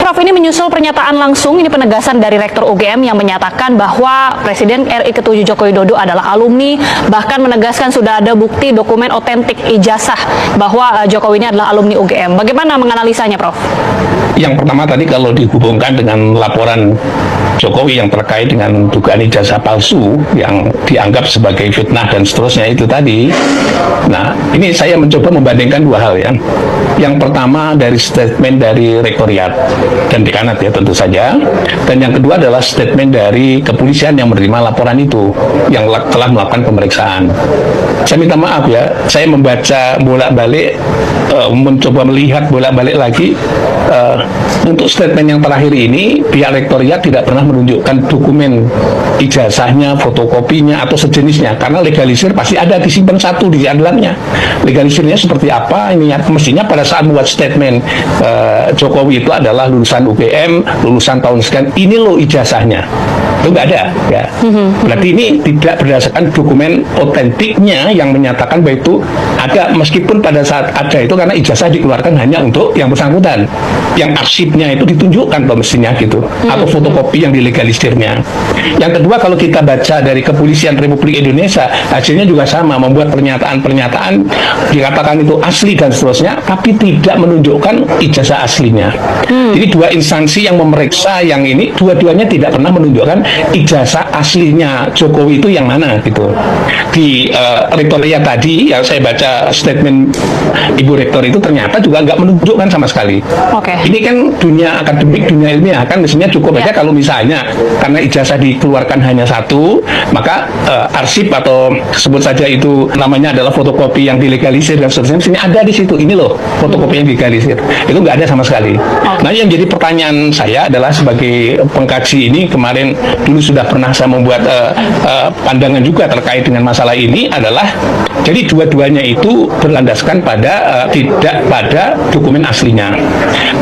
Prof, ini menyusul pernyataan langsung, ini penegasan dari Rektor UGM yang menyatakan bahwa Presiden RI ke-7 Joko Widodo adalah alumni, bahkan menegaskan sudah ada bukti dokumen otentik ijazah bahwa Jokowi ini adalah alumni UGM. Bagaimana menganalisanya, Prof? Yang pertama tadi kalau dihubungkan dengan laporan Jokowi yang terkait dengan dugaan ijazah palsu yang dianggap sebagai fitnah dan seterusnya itu tadi. Nah, ini saya mencoba membandingkan dua hal ya. Yang pertama dari statement dari Rektoriat dan Dekanat ya tentu saja. Dan yang kedua adalah statement dari kepolisian yang menerima laporan itu, yang telah melakukan pemeriksaan. Saya minta maaf ya, saya membaca bolak-balik, mencoba melihat bolak-balik lagi. Untuk statement yang terakhir ini, pihak Rektoriat tidak pernah menunjukkan dokumen ijazahnya, fotokopinya, atau sejenisnya, karena legalisir pasti ada disimpan satu di dalamnya. Legalisirnya seperti apa? Ini mestinya pada saat membuat statement Jokowi itu adalah lulusan UGM, lulusan tahun sekian, ini loh ijazahnya. Itu nggak ada ya. Berarti ini tidak berdasarkan dokumen otentiknya yang menyatakan bahwa itu ada, meskipun pada saat ada itu karena ijazah dikeluarkan hanya untuk yang bersangkutan, yang arsipnya itu ditunjukkan loh mestinya gitu, atau fotokopi yang dilegalisirnya. Yang kedua, kalau kita baca dari Kepolisian Republik Indonesia, hasilnya juga sama, membuat pernyataan-pernyataan dikatakan itu asli dan seterusnya, tapi tidak menunjukkan ijazah aslinya. Jadi dua instansi yang memeriksa yang ini, dua-duanya tidak pernah menunjukkan ijazah aslinya Jokowi itu yang mana gitu. Di Rektoriat tadi yang saya baca statement Ibu Rektor itu ternyata juga nggak menunjukkan sama sekali. Ini kan dunia akademik, dunia ilmiah kan mestinya cukup aja kalau misalnya karena ijazah dikeluarkan hanya satu, maka arsip atau sebut saja itu namanya adalah fotokopi yang dilegalisir dan seterusnya, mestinya ada di situ, ini loh fotokopi yang dilegalisir. Itu nggak ada sama sekali. Nah, yang jadi pertanyaan saya adalah sebagai pengkaji ini, kemarin dulu sudah pernah saya membuat pandangan juga terkait dengan masalah ini adalah, jadi dua-duanya itu berlandaskan pada tidak pada dokumen aslinya.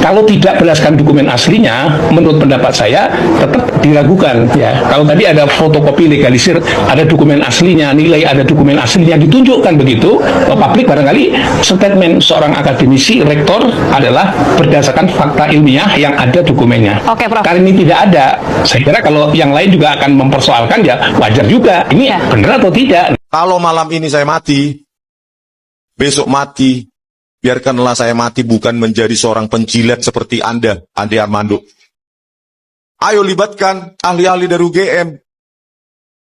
Kalau tidak berdasarkan dokumen aslinya, menurut pendapat saya tetap diragukan ya. Kalau tadi ada fotokopi legalisir, ada dokumen aslinya, nilai ada dokumen aslinya ditunjukkan begitu, publik barangkali statement seorang akademisi rektor adalah berdasarkan fakta ilmiah yang ada dokumennya. Prof. Karena ini tidak ada, saya kira kalau yang lain juga akan mempersoalkan ya wajar juga. Ini benar atau tidak? Kalau malam ini saya mati, besok mati, biarkanlah saya mati bukan menjadi seorang penjilat seperti Anda, Ade Armando. Ayo libatkan ahli-ahli dari UGM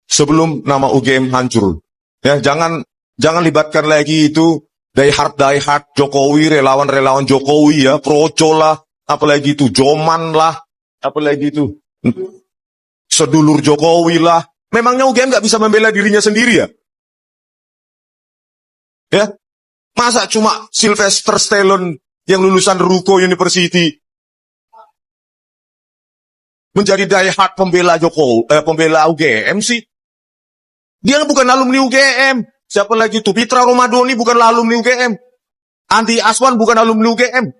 sebelum nama UGM hancur. Ya, jangan libatkan lagi itu die hard Jokowi, relawan-relawan Jokowi ya, Projo lah, apalagi itu Joman lah, apalagi itu sedulur Jokowi lah. Memangnya UGM nggak bisa membela dirinya sendiri ya? Ya, masa cuma Sylvester Stallone yang lulusan Ruko University menjadi diehard pembela Jokowi, pembela UGM sih? Dia bukan alumni UGM. Siapa lagi tuh? Pitra Romadoni bukan alumni UGM. Andi Aswan bukan alumni UGM.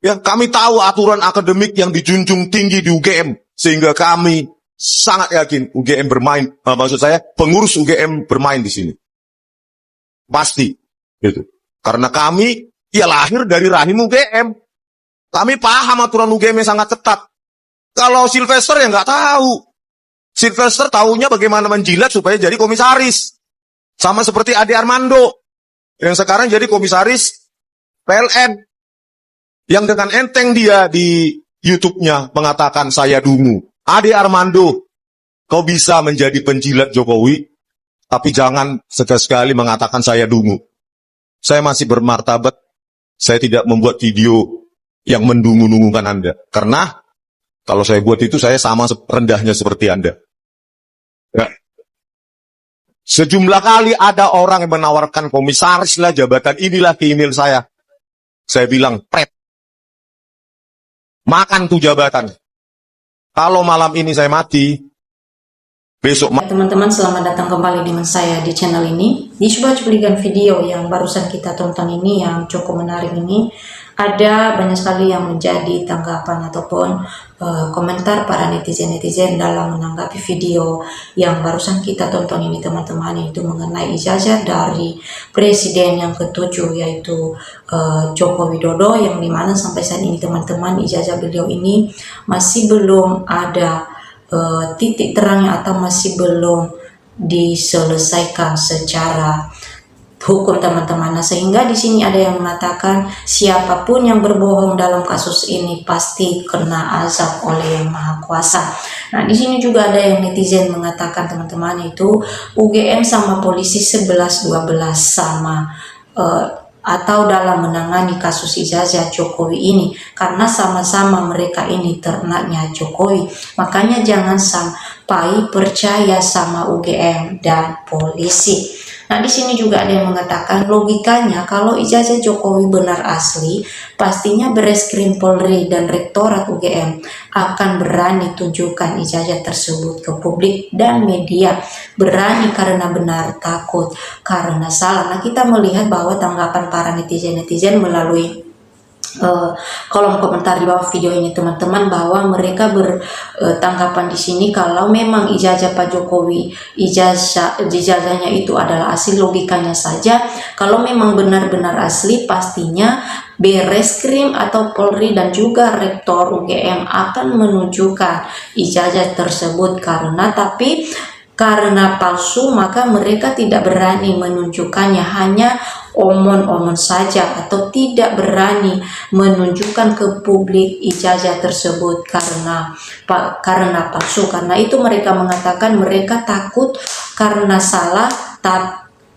Ya, kami tahu aturan akademik yang dijunjung tinggi di UGM, sehingga kami sangat yakin UGM bermain. Maksud saya, pengurus UGM bermain di sini. Pasti, gitu. Karena kami ya lahir dari rahim UGM. Kami paham aturan UGM yang sangat ketat. Kalau Sylvester ya nggak tahu. Sylvester tahunya bagaimana menjilat supaya jadi komisaris. Sama seperti Ade Armando yang sekarang jadi komisaris PLN. Yang dengan enteng dia di YouTube-nya mengatakan saya dungu. Ade Armando, kau bisa menjadi penjilat Jokowi, tapi jangan sekali-sekali mengatakan saya dungu. Saya masih bermartabat, saya tidak membuat video yang mendungu-dungukan Anda. Karena kalau saya buat itu, saya sama rendahnya seperti Anda. Ya. Sejumlah kali ada orang yang menawarkan komisaris lah, jabatan inilah ke email saya. Saya bilang, pret. Makan tuh jabatan. Kalau malam ini saya mati, besok teman-teman, selamat datang kembali dengan saya di channel ini. Di sebuah cuplikan video yang barusan kita tonton ini yang cukup menarik ini, ada banyak sekali yang menjadi tanggapan ataupun komentar para netizen-netizen dalam menanggapi video yang barusan kita tonton ini teman-teman, itu mengenai ijazah dari Presiden yang ketujuh yaitu Joko Widodo, yang dimana sampai saat ini teman-teman ijazah beliau ini masih belum ada titik terangnya atau masih belum diselesaikan secara hukum teman-teman. Nah, sehingga di sini ada yang mengatakan siapapun yang berbohong dalam kasus ini pasti kena azab oleh Yang Maha Kuasa. Nah, di sini juga ada yang netizen mengatakan teman-teman itu UGM sama polisi 11-12 sama atau dalam menangani kasus ijazah Jokowi ini, karena sama-sama mereka ini ternaknya Jokowi. Makanya jangan sampai percaya sama UGM dan polisi. Nah, di sini juga ada yang mengatakan logikanya kalau ijazah Jokowi benar asli, pastinya Bareskrim Polri dan Rektorat UGM akan berani tunjukkan ijazah tersebut ke publik dan media. Berani karena benar, takut karena salah. Nah, kita melihat bahwa tanggapan para netizen-netizen melalui kolom komentar di bawah video ini teman-teman, bahwa mereka bertanggapan di sini kalau memang ijazah Pak Jokowi ijazahnya itu adalah asli, logikanya saja kalau memang benar-benar asli pastinya Bareskrim atau Polri dan juga Rektor UGM akan menunjukkan ijazah tersebut, karena palsu maka mereka tidak berani menunjukkannya, hanya omon-omon saja atau tidak berani menunjukkan ke publik ijazah tersebut karena palsu. Karena itu mereka mengatakan mereka takut karena salah,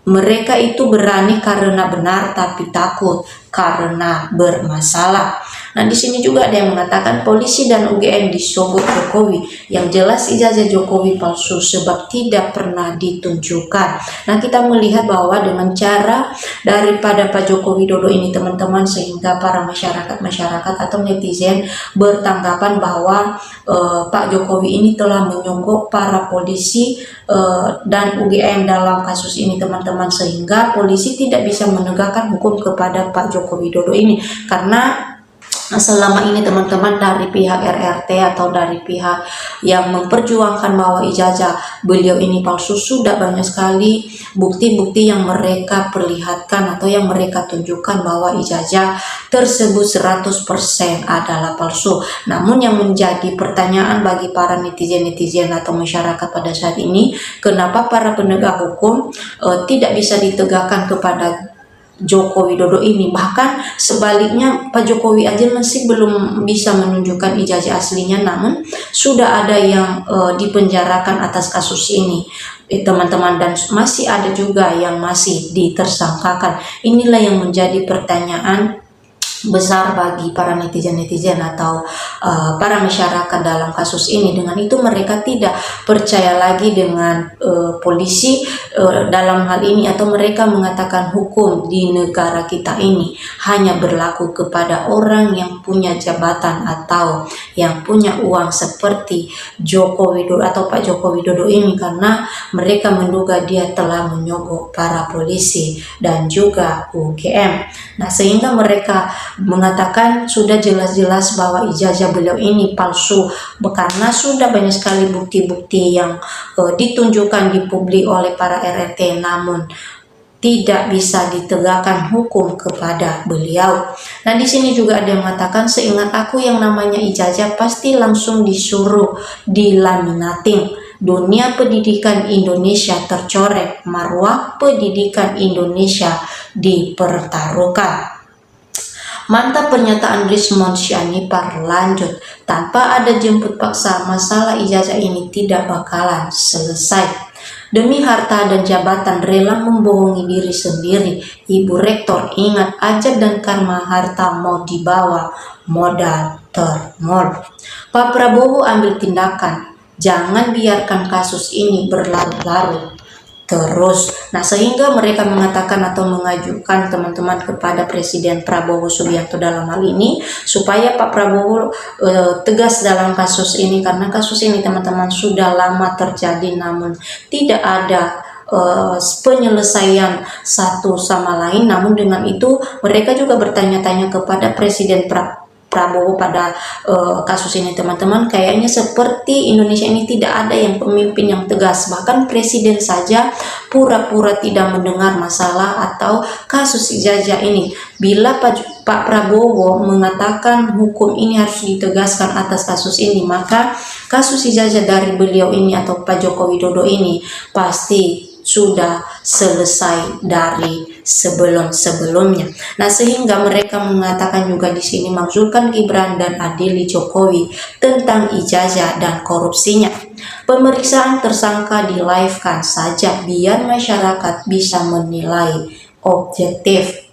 mereka itu berani karena benar tapi takut karena bermasalah. Nah, di sini juga ada yang mengatakan polisi dan UGM disogok Jokowi. Yang jelas ijazah Jokowi palsu sebab tidak pernah ditunjukkan. Nah, kita melihat bahwa dengan cara daripada Pak Joko Widodo ini teman-teman, sehingga para masyarakat atau netizen bertanggapan bahwa Pak Jokowi ini telah menyogok para polisi dan UGM dalam kasus ini teman-teman, sehingga polisi tidak bisa menegakkan hukum kepada Pak Joko Widodo ini. Karena selama ini teman-teman dari pihak RRT atau dari pihak yang memperjuangkan bahwa ijazah beliau ini palsu, sudah banyak sekali bukti-bukti yang mereka perlihatkan atau yang mereka tunjukkan bahwa ijazah tersebut 100% adalah palsu. Namun yang menjadi pertanyaan bagi para netizen atau masyarakat pada saat ini, kenapa para penegak hukum tidak bisa ditegakkan kepada Joko Widodo ini? Bahkan sebaliknya Pak Jokowi aja masih belum bisa menunjukkan ijazah aslinya, namun sudah ada yang dipenjarakan atas kasus ini teman-teman, dan masih ada juga yang masih ditersangkakan. Inilah yang menjadi pertanyaan besar bagi para netizen atau para masyarakat dalam kasus ini. Dengan itu mereka tidak percaya lagi dengan polisi dalam hal ini, atau mereka mengatakan hukum di negara kita ini hanya berlaku kepada orang yang punya jabatan atau yang punya uang seperti Joko Widodo atau Pak Joko Widodo ini, karena mereka menduga dia telah menyogok para polisi dan juga UGM. Nah, sehingga mereka mengatakan sudah jelas-jelas bahwa ijazah beliau ini palsu, karena sudah banyak sekali bukti-bukti yang ditunjukkan di publik oleh para RRT, namun tidak bisa ditegakkan hukum kepada beliau. Nah, di sini juga ada yang mengatakan, seingat aku yang namanya ijazah pasti langsung disuruh dilaminating. Dunia pendidikan Indonesia tercoreng, marwah pendidikan Indonesia dipertaruhkan. Mantap pernyataan Rismond Syanipar. Lanjut, tanpa ada jemput paksa, masalah ijazah ini tidak bakalan selesai. Demi harta dan jabatan rela membohongi diri sendiri. Ibu Rektor ingat ajab dan karma harta mau dibawa modal termol. Pak Prabowo ambil tindakan. Jangan biarkan kasus ini berlarut-larut terus. Nah, sehingga mereka mengatakan atau mengajukan teman-teman kepada Presiden Prabowo Subianto dalam hal ini supaya Pak Prabowo tegas dalam kasus ini, karena kasus ini teman-teman sudah lama terjadi namun tidak ada penyelesaian satu sama lain. Namun dengan itu mereka juga bertanya-tanya kepada Presiden Prabowo pada kasus ini, teman-teman. Kayaknya seperti Indonesia ini tidak ada yang pemimpin yang tegas, bahkan presiden saja pura-pura tidak mendengar masalah atau kasus ijazah ini. Bila Pak Prabowo mengatakan hukum ini harus ditegaskan atas kasus ini, maka kasus ijazah dari beliau ini atau Pak Joko Widodo ini pasti sudah selesai dari sebelum-sebelumnya. Nah, sehingga mereka mengatakan juga di sini Zulkifli Gibran dan adili Jokowi tentang ijazah dan korupsinya. Pemeriksaan tersangka di live-kan saja biar masyarakat bisa menilai objektif.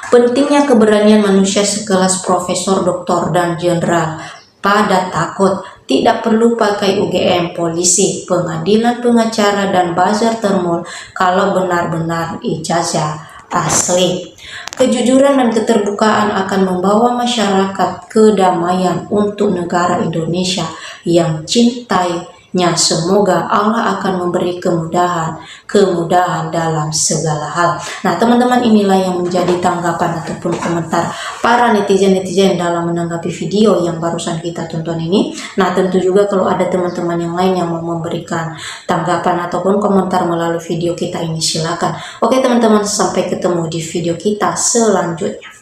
Pentingnya keberanian manusia sekelas profesor, doktor, dan jenderal pada takut. Tidak perlu pakai UGM, polisi, pengadilan, pengacara, dan buzzer termul kalau benar-benar ijazah asli. Kejujuran dan keterbukaan akan membawa masyarakat kedamaian untuk negara Indonesia yang cintainya. Semoga Allah akan memberi kemudahan dalam segala hal. Nah, teman-teman, inilah yang menjadi tanggapan ataupun komentar para netizen-netizen dalam menanggapi video yang barusan kita tonton ini. Nah, tentu juga kalau ada teman-teman yang lain yang mau memberikan tanggapan ataupun komentar melalui video kita ini, silakan. Oke teman-teman, sampai ketemu di video kita selanjutnya.